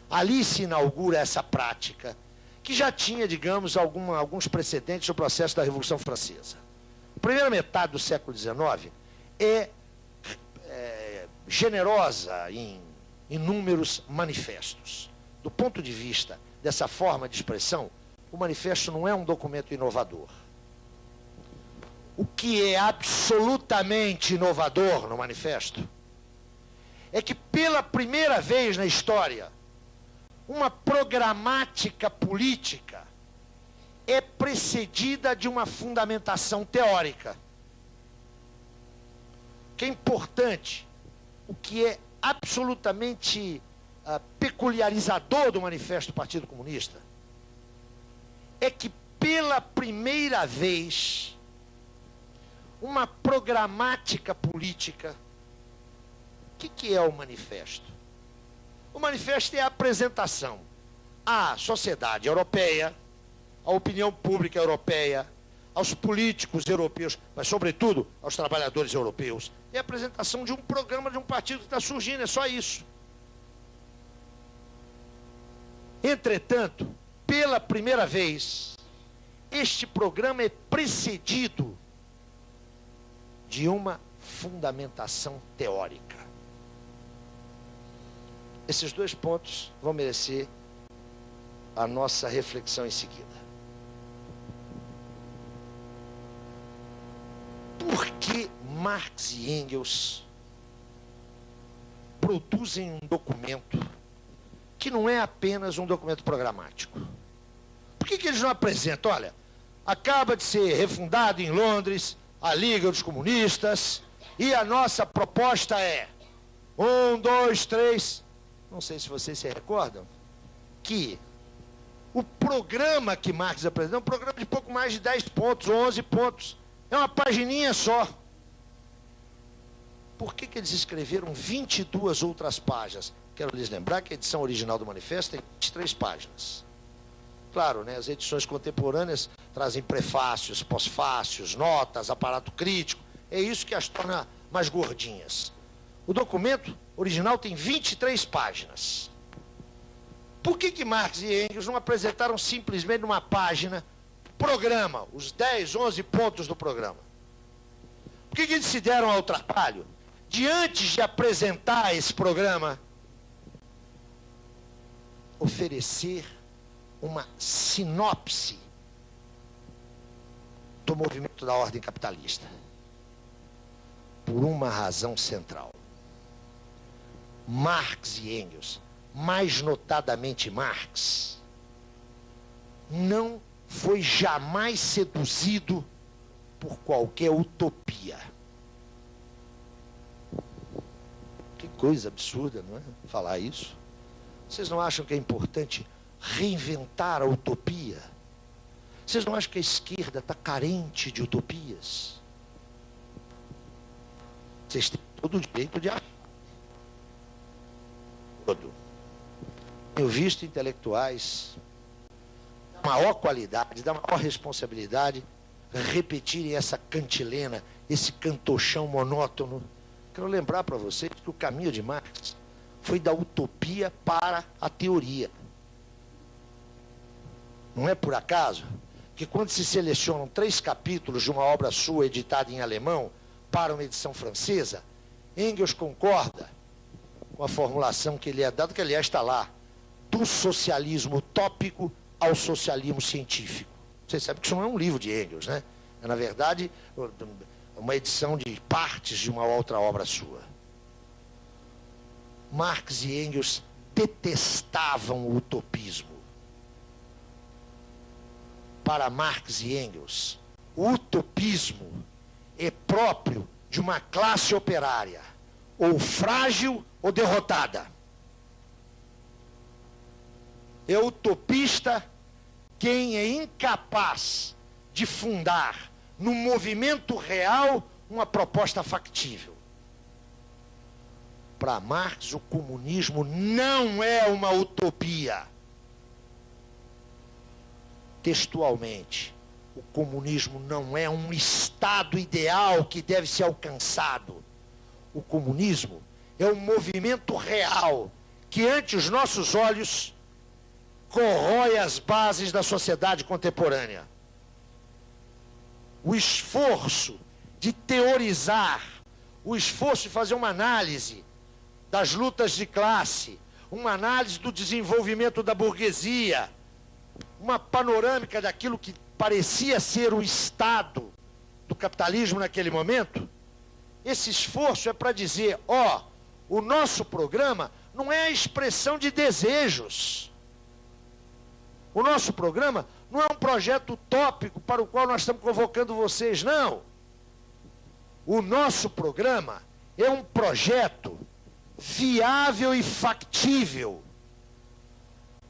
Ali se inaugura essa prática que já tinha, digamos, alguns precedentes no processo da Revolução Francesa. A primeira metade do século XIX é generosa em inúmeros manifestos. Do ponto de vista dessa forma de expressão, o manifesto não é um documento inovador. O que é absolutamente inovador no manifesto é que, pela primeira vez na história, uma programática política é precedida de uma fundamentação teórica. O que é importante, o que é absolutamente peculiarizador do Manifesto do Partido Comunista, é que, pela primeira vez, uma programática política. O que é o manifesto? O manifesto é a apresentação à sociedade europeia, à opinião pública europeia, aos políticos europeus, mas, sobretudo, aos trabalhadores europeus. É a apresentação de um programa de um partido que está surgindo, é só isso. Entretanto, pela primeira vez, este programa é precedido de uma fundamentação teórica. Esses dois pontos vão merecer a nossa reflexão em seguida. Por que Marx e Engels produzem um documento que não é apenas um documento programático? Por que eles não apresentam? Olha, acaba de ser refundado em Londres a Liga dos Comunistas e a nossa proposta é 1, 2, 3... Não sei se vocês se recordam que o programa que Marx apresentou é um programa de pouco mais de 10 pontos, 11 pontos. É uma pagininha só. Por que eles escreveram 22 outras páginas? Quero lhes lembrar que a edição original do manifesto tem 23 páginas. Claro, né, as edições contemporâneas trazem prefácios, pós-fácios, notas, aparato crítico. É isso que as torna mais gordinhas. O documento original tem 23 páginas. Por que Marx e Engels não apresentaram simplesmente numa página o programa, os 10, 11 pontos do programa? Por que eles se deram ao trabalho de, antes de apresentar esse programa, oferecer uma sinopse do movimento da ordem capitalista? Por uma razão central. Marx e Engels, mais notadamente Marx, não foi jamais seduzido por qualquer utopia. Que coisa absurda, não é? Falar isso. Vocês não acham que é importante reinventar a utopia? Vocês não acham que a esquerda está carente de utopias? Vocês têm todo o direito de achar. Tenho visto intelectuais da maior qualidade, da maior responsabilidade, repetirem essa cantilena, esse cantochão monótono. Quero lembrar para vocês que o caminho de Marx foi da utopia para a teoria. Não é por acaso que, quando se selecionam 3 capítulos de uma obra sua editada em alemão para uma edição francesa, Engels concorda com a formulação que ele é dado, que aliás está lá, do socialismo utópico ao socialismo científico. Vocês sabem que isso não é um livro de Engels, né? É, na verdade, uma edição de partes de uma outra obra sua. Marx e Engels detestavam o utopismo. Para Marx e Engels, o utopismo é próprio de uma classe operária, ou frágil ou derrotada. É utopista quem é incapaz de fundar no movimento real uma proposta factível. Para Marx, o comunismo não é uma utopia. Textualmente, o comunismo não é um estado ideal que deve ser alcançado. O comunismo é um movimento real que, ante os nossos olhos, corrói as bases da sociedade contemporânea. O esforço de teorizar, o esforço de fazer uma análise das lutas de classe, uma análise do desenvolvimento da burguesia, uma panorâmica daquilo que parecia ser o estado do capitalismo naquele momento. Esse esforço é para dizer, ó, o nosso programa não é a expressão de desejos. O nosso programa não é um projeto utópico para o qual nós estamos convocando vocês, não. O nosso programa é um projeto viável e factível.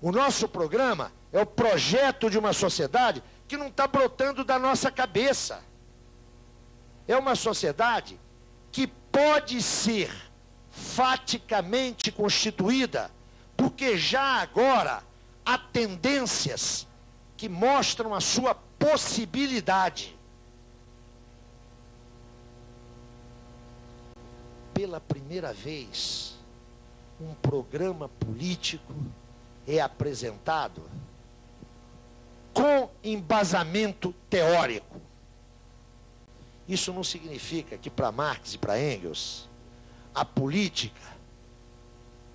O nosso programa é o projeto de uma sociedade que não está brotando da nossa cabeça. É uma sociedade que pode ser faticamente constituída, porque já agora há tendências que mostram a sua possibilidade. Pela primeira vez, um programa político é apresentado com embasamento teórico. Isso não significa que para Marx e para Engels a política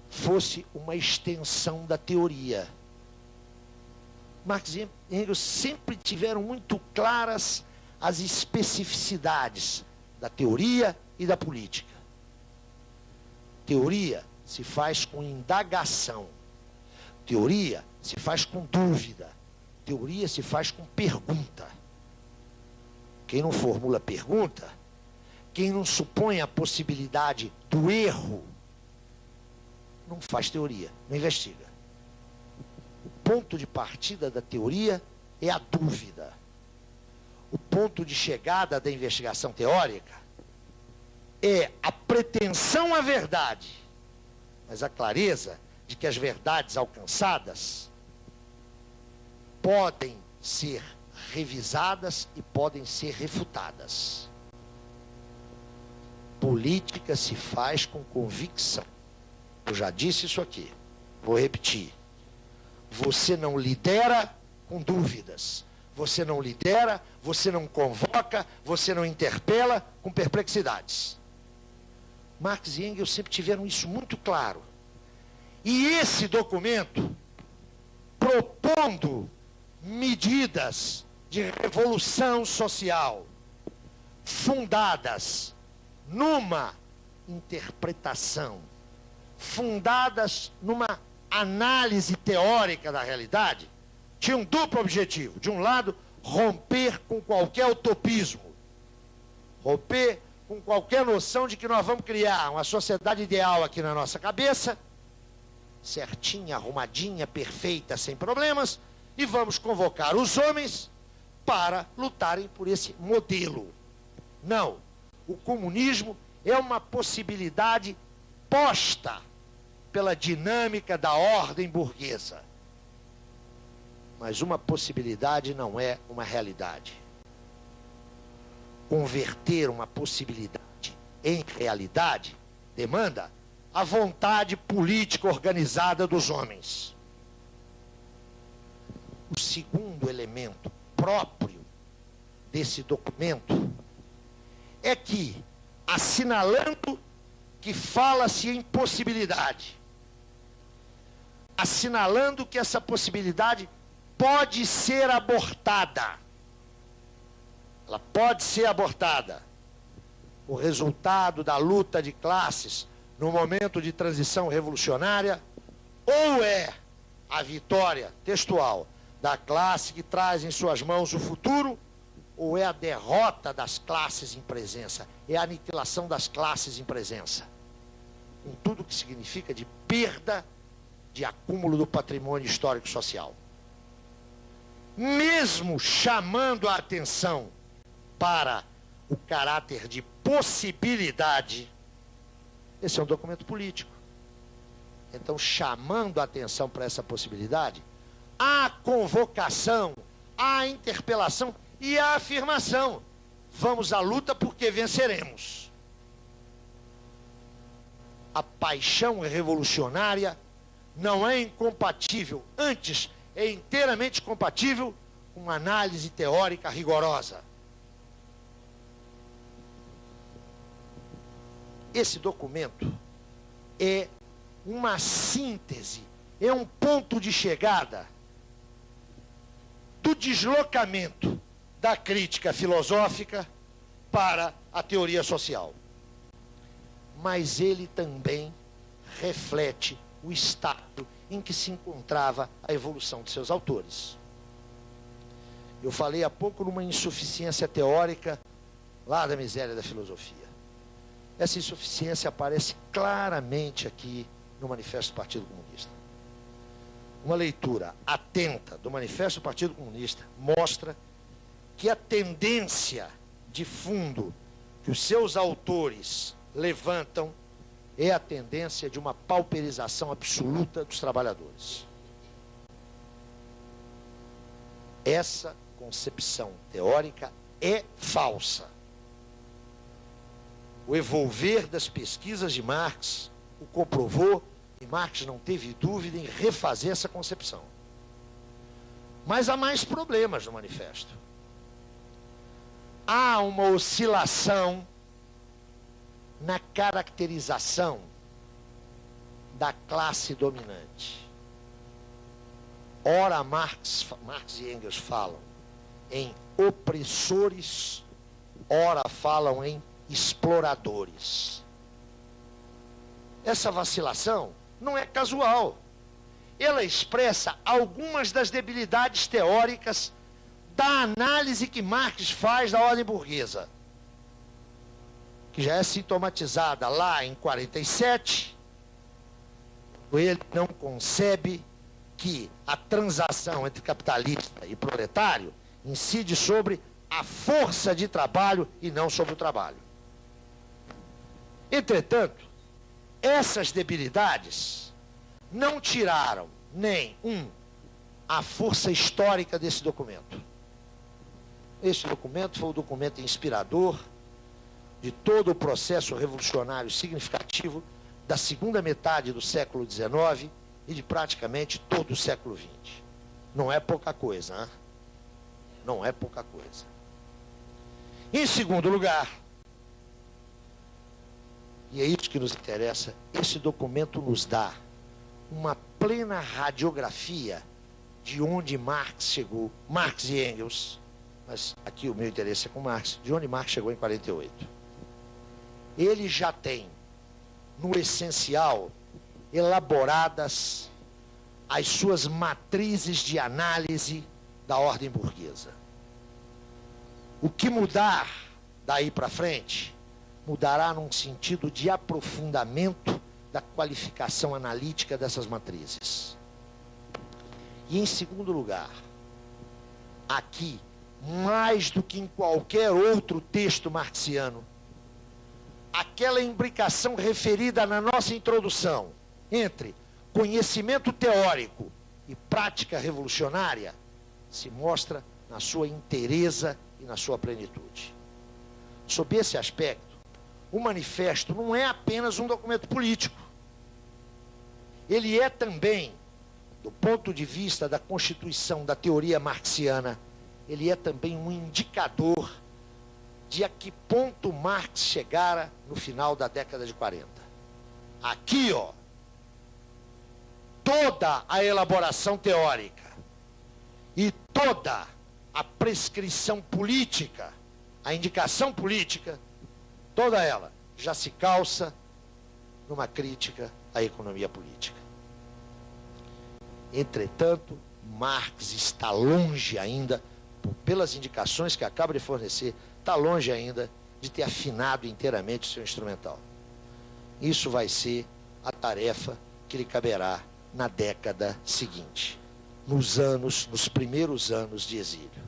fosse uma extensão da teoria. Marx e Engels sempre tiveram muito claras as especificidades da teoria e da política. Teoria se faz com indagação. Teoria se faz com dúvida. Teoria se faz com pergunta. Quem não formula pergunta, quem não supõe a possibilidade do erro, não faz teoria, não investiga. O ponto de partida da teoria é a dúvida. O ponto de chegada da investigação teórica é a pretensão à verdade, mas a clareza de que as verdades alcançadas podem ser revisadas e podem ser refutadas. Política se faz com convicção. Eu já disse isso aqui, vou repetir. Você não lidera com dúvidas. Você não lidera, você não convoca, você não interpela com perplexidades. Marx e Engels sempre tiveram isso muito claro. E esse documento, propondo medidas de revolução social fundadas numa interpretação, fundadas numa análise teórica da realidade, tinha um duplo objetivo. De um lado, romper com qualquer utopismo, romper com qualquer noção de que nós vamos criar uma sociedade ideal aqui na nossa cabeça, certinha, arrumadinha, perfeita, sem problemas, e vamos convocar os homens para lutarem por esse modelo. Não, o comunismo é uma possibilidade posta pela dinâmica da ordem burguesa. Mas uma possibilidade não é uma realidade. Converter uma possibilidade em realidade demanda a vontade política organizada dos homens. O segundo elemento próprio desse documento é que, assinalando que fala-se em possibilidade, assinalando que essa possibilidade pode ser abortada, ela pode ser abortada. O resultado da luta de classes no momento de transição revolucionária ou é a vitória textual da classe que traz em suas mãos o futuro, ou é a derrota das classes em presença, é a aniquilação das classes em presença, com tudo que significa de perda de acúmulo do patrimônio histórico social. Mesmo chamando a atenção para o caráter de possibilidade, esse é um documento político. Então, chamando a atenção para essa possibilidade, há convocação, há interpelação e há afirmação. Vamos à luta porque venceremos. A paixão revolucionária não é incompatível, antes é inteiramente compatível com uma análise teórica rigorosa. Esse documento é uma síntese, é um ponto de chegada do deslocamento da crítica filosófica para a teoria social. Mas ele também reflete o estado em que se encontrava a evolução de seus autores. Eu falei há pouco numa insuficiência teórica lá da miséria da filosofia. Essa insuficiência aparece claramente aqui no Manifesto do Partido Comunista. Uma leitura atenta do Manifesto do Partido Comunista mostra que a tendência de fundo que os seus autores levantam é a tendência de uma pauperização absoluta dos trabalhadores. Essa concepção teórica é falsa. O evolver das pesquisas de Marx o comprovou e Marx não teve dúvida em refazer essa concepção. Mas há mais problemas no manifesto. Há uma oscilação na caracterização da classe dominante. Ora, Marx e Engels falam em opressores, ora falam em exploradores. Essa vacilação não é casual. Ela expressa algumas das debilidades teóricas da análise que Marx faz da ordem burguesa, que já é sintomatizada lá em 47, ele não concebe que a transação entre capitalista e proletário incide sobre a força de trabalho e não sobre o trabalho. Entretanto, essas debilidades não tiraram nem a força histórica desse documento. Esse documento foi o documento inspirador de todo o processo revolucionário significativo da segunda metade do século XIX e de praticamente todo o século XX. Não é pouca coisa, hein? Não é pouca coisa. Em segundo lugar, e é isso que nos interessa, esse documento nos dá uma plena radiografia de onde Marx chegou, Marx e Engels, mas aqui o meu interesse é com Marx, de onde Marx chegou em 48. Ele já tem, no essencial, elaboradas as suas matrizes de análise da ordem burguesa. O que mudar daí para frente, mudará num sentido de aprofundamento da qualificação analítica dessas matrizes. E em segundo lugar, aqui, mais do que em qualquer outro texto marxiano, aquela imbricação referida na nossa introdução entre conhecimento teórico e prática revolucionária se mostra na sua inteireza e na sua plenitude. Sob esse aspecto, o manifesto não é apenas um documento político. Ele é também, do ponto de vista da constituição da teoria marxiana, ele é também um indicador de a que ponto Marx chegara no final da década de 40. Aqui, ó, toda a elaboração teórica e toda a prescrição política, a indicação política, toda ela já se calça numa crítica à economia política. Entretanto, Marx está longe ainda, pelas indicações que acaba de fornecer, está longe ainda de ter afinado inteiramente o seu instrumental. Isso vai ser a tarefa que lhe caberá na década seguinte, nos primeiros anos de exílio.